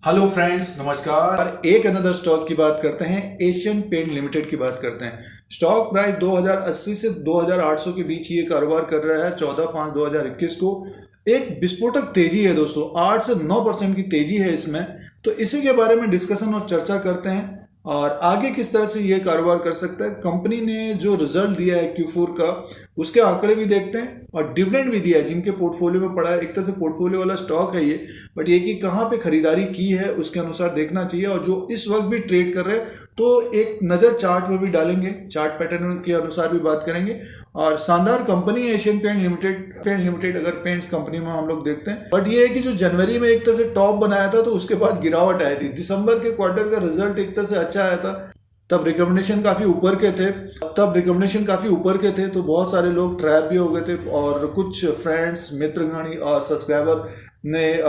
Hello friends, नमस्कार। एक another stock की बात करते हैं, एशियन पेंट लिमिटेड की बात करते हैं। स्टॉक प्राइस 2080 से 2800 के बीच ये कारोबार कर रहा है 14/5/2021 को। एक विस्फोटक तेजी है दोस्तों, 8 से 9% की तेजी है इसमें। तो इसी के बारे में डिस्कशन और चर्चा करते हैं और आगे किस तरह से ये कारोबार कर सकता है। कंपनी ने जो रिजल्ट दिया है Q4 का, उसके आंकड़े भी देखते हैं और डिविडेंड भी दिया है जिनके पोर्टफोलियो में पड़ा है। एक तरह से पोर्टफोलियो वाला स्टॉक है ये, बट ये कि कहाँ पे खरीदारी की है उसके अनुसार देखना चाहिए। और जो इस वक्त भी ट्रेड कर रहे हैं तो एक नज़र चार्ट में भी डालेंगे, चार्ट पैटर्न के अनुसार भी बात करेंगे। और शानदार कंपनी है एशियन पेंट लिमिटेड अगर पेंट्स कंपनी में हम लोग देखते हैं। बट ये है कि जो जनवरी में एक तरह से टॉप बनाया था तो उसके बाद गिरावट आई थी। दिसंबर के क्वार्टर का रिजल्ट एक तरह से अच्छा आया था, तब रिकमेंडेशन काफ़ी ऊपर के थे तो बहुत सारे लोग ट्रैप भी हो गए थे। और कुछ फ्रेंड्स, मित्रगण और सब्सक्राइबर ने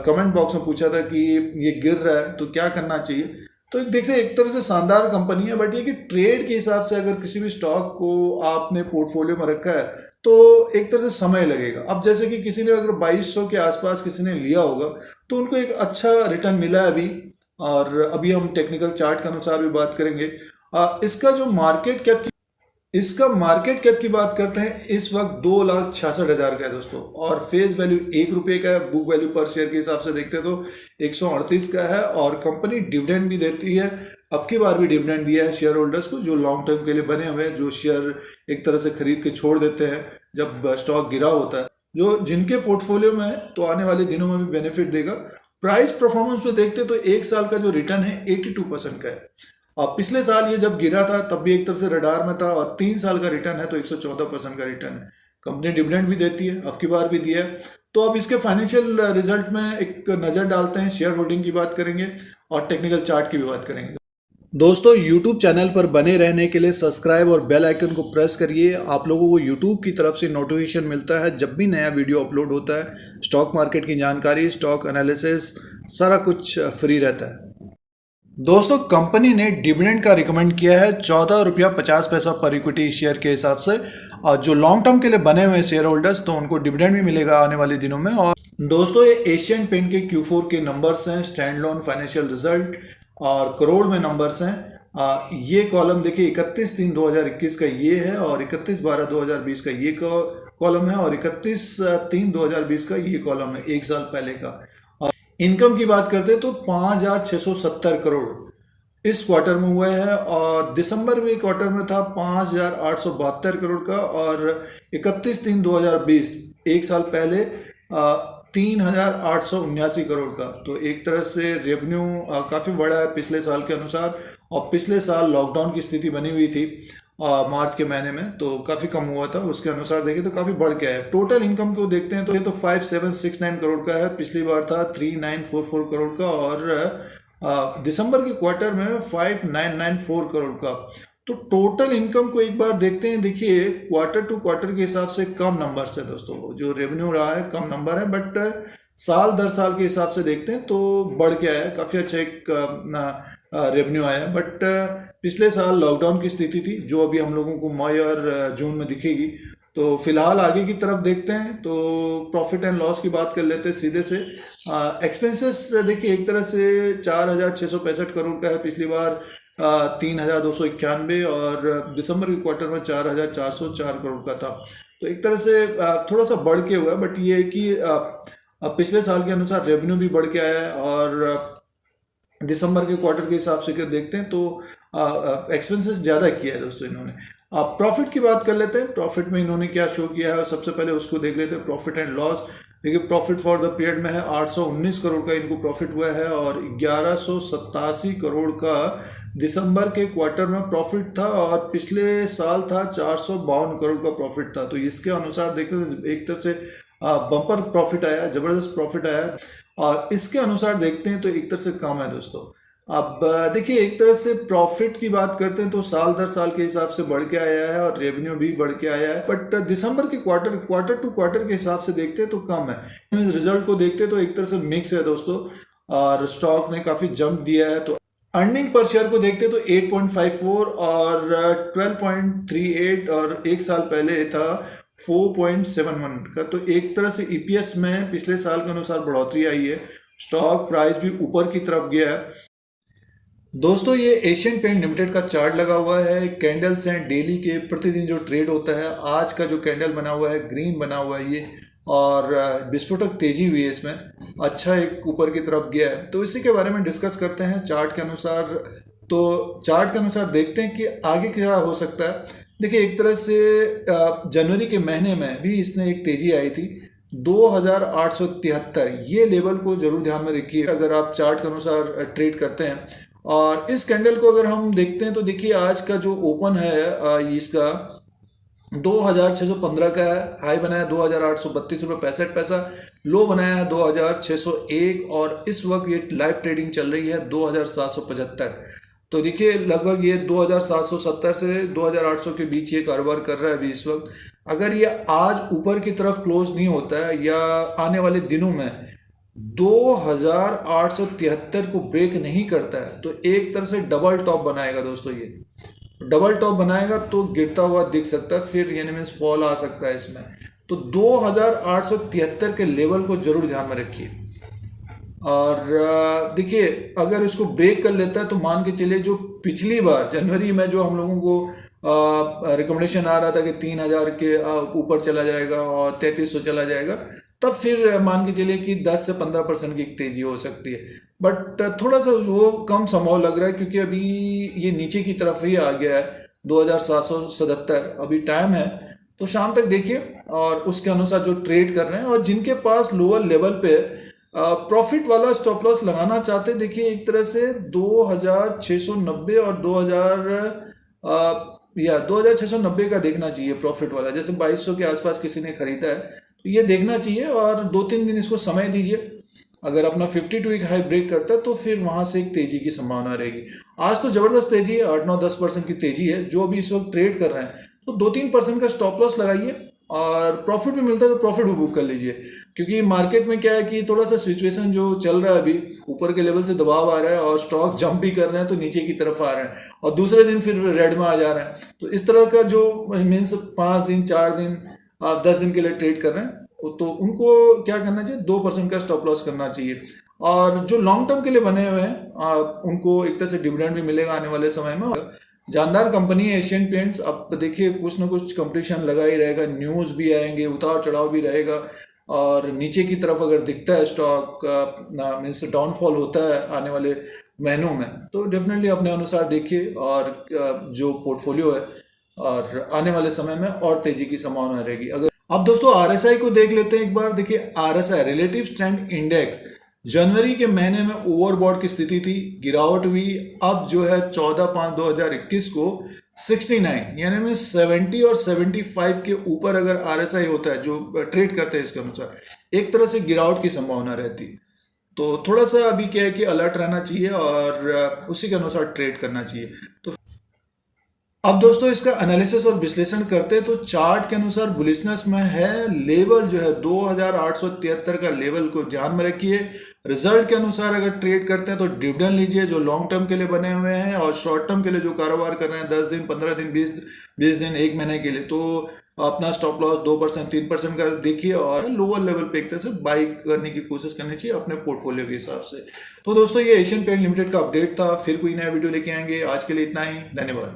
कमेंट बॉक्स में पूछा था कि ये गिर रहा है तो क्या करना चाहिए। तो देखिए, एक तरह से शानदार कंपनी है, बट ये कि ट्रेड के हिसाब से अगर किसी भी स्टॉक को आपने पोर्टफोलियो में रखा है तो एक तरह से समय लगेगा। अब जैसे कि किसी ने अगर 2200 के आसपास किसी ने लिया होगा तो उनको एक अच्छा रिटर्न मिला है अभी। और अभी हम टेक्निकल चार्ट के अनुसार भी बात करेंगे। इसका मार्केट कैप की बात करते हैं, इस वक्त 2,66,000 का है दोस्तों। और फेस वैल्यू ₹1 का है। बुक वैल्यू पर शेयर के हिसाब से देखते हैं तो 138 का है। और कंपनी डिविडेंड भी देती है, अब की बार भी डिविडेंड दिया है शेयर होल्डर्स को जो लॉन्ग टर्म के लिए बने हुए हैं, जो शेयर एक तरह से खरीद के छोड़ देते हैं जब स्टॉक गिरा होता है, जो जिनके पोर्टफोलियो में है तो आने वाले दिनों में भी बेनिफिट देगा। प्राइस परफॉर्मेंस में देखते तो एक साल का जो रिटर्न है 82% का है। और पिछले साल ये जब गिरा था तब भी एक तरह से रडार में था। और 3 साल का रिटर्न है तो 114% का रिटर्न है। कंपनी डिविडेंड भी देती है, अब की बार भी दिया है। तो अब इसके फाइनेंशियल रिजल्ट में एक नज़र डालते हैं, शेयर होल्डिंग की बात करेंगे और टेक्निकल चार्ट की भी बात करेंगे। दोस्तों, YouTube चैनल पर बने रहने के लिए सब्सक्राइब और बेल आइकन को प्रेस करिए। आप लोगों को YouTube की तरफ से नोटिफिकेशन मिलता है जब भी नया वीडियो अपलोड होता है। स्टॉक मार्केट की जानकारी, स्टॉक एनालिसिस, सारा कुछ फ्री रहता है। दोस्तों, कंपनी ने डिविडेंड का रिकमेंड किया है ₹14.50 पर इक्विटी शेयर के हिसाब से। और जो लॉन्ग टर्म के लिए बने हुए शेयर होल्डर्स तो उनको डिविडेंड भी मिलेगा आने वाले दिनों में। और दोस्तों, ये एशियन पेंट के Q4 के नंबर्स हैं, स्टैंड लोन फाइनेंशियल रिजल्ट और करोड़ में नंबर्स हैं। ये कॉलम देखिए, 31/3/2021 का ये है और 31/12/2020 का ये कॉलम है और 31/3/2020 का ये कॉलम है, एक साल पहले का। इनकम की बात करते हैं तो 5,670 करोड़ इस क्वार्टर में हुआ है। और दिसंबर में क्वार्टर में था 5,872 करोड़ का। और 31/3/2020 एक साल पहले 3,879 करोड़ का। तो एक तरह से रेवेन्यू काफ़ी बड़ा है पिछले साल के अनुसार। और पिछले साल लॉकडाउन की स्थिति बनी हुई थी मार्च के महीने में, तो काफ़ी कम हुआ था। उसके अनुसार देखें तो काफ़ी बढ़ गया है। टोटल इनकम को देखते हैं तो ये तो 5,769 करोड़ का है, पिछली बार था 3,944 करोड़ का। और दिसंबर के क्वार्टर में 5,994 करोड़ का। तो टोटल इनकम को एक बार देखते हैं। देखिए, क्वार्टर टू क्वार्टर के हिसाब से कम नंबर है दोस्तों, जो रेवेन्यू रहा है कम नंबर है, बट साल दर साल के हिसाब से देखते हैं तो बढ़ के आया है, काफ़ी अच्छा एक रेवेन्यू आया है। बट पिछले साल लॉकडाउन की स्थिति थी जो अभी हम लोगों को मई और जून में दिखेगी। तो फिलहाल आगे की तरफ देखते हैं तो प्रॉफिट एंड लॉस की बात कर लेते हैं सीधे से। एक्सपेंसेस देखिए, एक तरह से 4,665 करोड़ का है, पिछली बार 3,291 और दिसंबर के क्वार्टर में 4,404 करोड़ का था। तो एक तरह से थोड़ा सा बढ़ के हुआ है, बट ये है कि पिछले साल के अनुसार रेवेन्यू भी बढ़ के आया है। और दिसंबर के क्वार्टर के हिसाब से देखते हैं तो एक्सपेंसेस ज़्यादा किया है दोस्तों इन्होंने। आप प्रॉफिट की बात कर लेते हैं, प्रॉफिट में इन्होंने क्या शो किया है सबसे पहले उसको देख लेते हैं। प्रॉफिट एंड लॉस देखिए, प्रॉफिट फॉर द पीरियड में है 819 करोड़ का इनको प्रॉफिट हुआ है। और 1,187 करोड़ का दिसंबर के क्वार्टर में प्रॉफिट था। और पिछले साल था 452 करोड़ का प्रॉफिट था। तो इसके अनुसार देखते हैं एक तरह से बम्पर प्रॉफिट आया, ज़बरदस्त प्रॉफिट आया। और इसके अनुसार देखते हैं तो एक तरह से कम है दोस्तों। अब देखिए, एक तरह से प्रॉफिट की बात करते हैं तो साल दर साल के हिसाब से बढ़ के आया है और रेवेन्यू भी बढ़ के आया है। बट दिसंबर के क्वार्टर टू क्वार्टर के हिसाब से देखते हैं तो कम है। रिजल्ट को देखते हैं तो एक तरह से मिक्स है दोस्तों। और स्टॉक ने काफ़ी जंप दिया है। तो अर्निंग पर शेयर को देखते तो 8.54 और 12.38 और एक साल पहले था 4.71 का। तो एक तरह से ईपीएस में पिछले साल के अनुसार बढ़ोतरी आई है। स्टॉक प्राइस भी ऊपर की तरफ गया है। दोस्तों ये एशियन पेंट लिमिटेड का चार्ट लगा हुआ है, कैंडल्स हैं डेली के, प्रतिदिन जो ट्रेड होता है। आज का जो कैंडल बना हुआ है ग्रीन बना हुआ है ये, और विस्फोटक तेजी हुई है इसमें, अच्छा एक ऊपर की तरफ गया है। तो इसी के बारे में डिस्कस करते हैं चार्ट के अनुसार। तो चार्ट के अनुसार देखते हैं कि आगे क्या हो सकता है। देखिए एक तरह से जनवरी के महीने में भी इसने एक तेजी आई थी 2873, ये लेवल को जरूर ध्यान में रखिए अगर आप चार्ट के अनुसार ट्रेड करते हैं। और इस कैंडल को अगर हम देखते हैं तो देखिए आज का जो ओपन है इसका 2615 का है, हाई बनाया 2832 रुपये 65 पैसा, लो बनाया है 2601, और इस वक्त ये लाइव ट्रेडिंग चल रही है 2775। तो देखिए लगभग ये 2770 से 2800 के बीच ये कारोबार कर रहा है अभी इस वक्त। अगर ये आज ऊपर की तरफ क्लोज नहीं होता है या आने वाले दिनों में 2873 को ब्रेक नहीं करता है तो एक तरह से डबल टॉप बनाएगा दोस्तों। ये डबल टॉप बनाएगा तो गिरता हुआ दिख सकता है, फिर यानी मीन्स फॉल आ सकता है इसमें। तो 2873 के लेवल को जरूर ध्यान में रखिए। और देखिए अगर इसको ब्रेक कर लेता है तो मान के चलिए जो पिछली बार जनवरी में जो हम लोगों को रिकमेंडेशन आ रहा था कि 3000 के ऊपर चला जाएगा और 3300 चला जाएगा, तब फिर मान के चलिए कि 10 से 15% की तेजी हो सकती है। बट थोड़ा सा वो कम संभव लग रहा है क्योंकि अभी ये नीचे की तरफ ही आ गया है 2777, अभी टाइम है तो शाम तक देखिए और उसके अनुसार जो ट्रेड कर रहे हैं और जिनके पास लोअर लेवल पे प्रॉफिट वाला स्टॉप लॉस लगाना चाहते हैं, देखिए एक तरह से 2690 और 2690 का देखना चाहिए प्रॉफिट वाला। जैसे 2200 के आसपास किसी ने खरीदा है तो ये देखना चाहिए और 2-3 दिन इसको समय दीजिए। अगर अपना 52 वीक हाई ब्रेक करता है तो फिर वहां से एक तेजी की संभावना रहेगी। आज तो जबरदस्त तेजी है, 8-9-10% की तेजी है जो अभी इस वक्त ट्रेड कर रहे हैं, तो 2-3% का स्टॉप लॉस लगाइए और प्रॉफिट भी मिलता है तो प्रॉफिट भी बुक कर लीजिए। क्योंकि मार्केट में क्या है कि थोड़ा सा सिचुएशन जो चल रहा है अभी, ऊपर के लेवल से दबाव आ रहा है और स्टॉक जंप भी कर रहे हैं तो नीचे की तरफ आ रहे हैं और दूसरे दिन फिर रेड में आ जा रहे हैं। तो इस तरह का जो मीन्स 5 दिन 4 दिन आप 10 दिन के लिए ट्रेड कर रहे हैं तो उनको क्या करना चाहिए, 2% का स्टॉप लॉस करना चाहिए। और जो लॉन्ग टर्म के लिए बने हुए हैं उनको एक तरह से डिविडेंड भी मिलेगा आने वाले समय में। जानदार कंपनी है एशियन पेंट्स। अब देखिए कुछ ना कुछ कंपटीशन लगा ही रहेगा, न्यूज़ भी आएंगे, उतार चढ़ाव भी रहेगा और नीचे की तरफ अगर दिखता है स्टॉक मीन्स डाउनफॉल होता है आने वाले महीनों में तो डेफिनेटली अपने अनुसार देखिए और जो पोर्टफोलियो है और आने वाले समय में और तेजी की संभावना रहेगी। अगर अब दोस्तों आरएसआई को देख लेते हैं एक बार। देखिए आरएसआई रिलेटिव स्ट्रेंथ इंडेक्स जनवरी के महीने में ओवरबॉट की स्थिति थी, गिरावट हुई। अब जो है 14/5/2021 को 69 यानी में 70 और 75 के ऊपर अगर आरएसआई होता है जो ट्रेड करते हैं इसके अनुसार एक तरह से गिरावट की संभावना रहती है। तो थोड़ा सा अभी क्या है कि अलर्ट रहना चाहिए और उसी के अनुसार ट्रेड करना चाहिए। तो अब दोस्तों इसका एनालिसिस और विश्लेषण करते हैं तो चार्ट के अनुसार बुलिशनेस में है। लेवल जो है 2873 का लेवल को ध्यान में रखिए। रिजल्ट के अनुसार अगर ट्रेड करते हैं तो डिविडेंड लीजिए जो लॉन्ग टर्म के लिए बने हुए हैं और शॉर्ट टर्म के लिए जो कारोबार कर रहे हैं 10 दिन 15 दिन 20 दिन 1 महीने के लिए, तो अपना स्टॉप लॉस 2% 3% का देखिए और लोअर लेवल पे एक तरह से बाई करने की कोशिश करनी चाहिए अपने पोर्टफोलियो के हिसाब से। तो दोस्तों ये एशियन पेंट लिमिटेड का अपडेट था। फिर कोई नया वीडियो लेके आएंगे। आज के लिए इतना ही, धन्यवाद।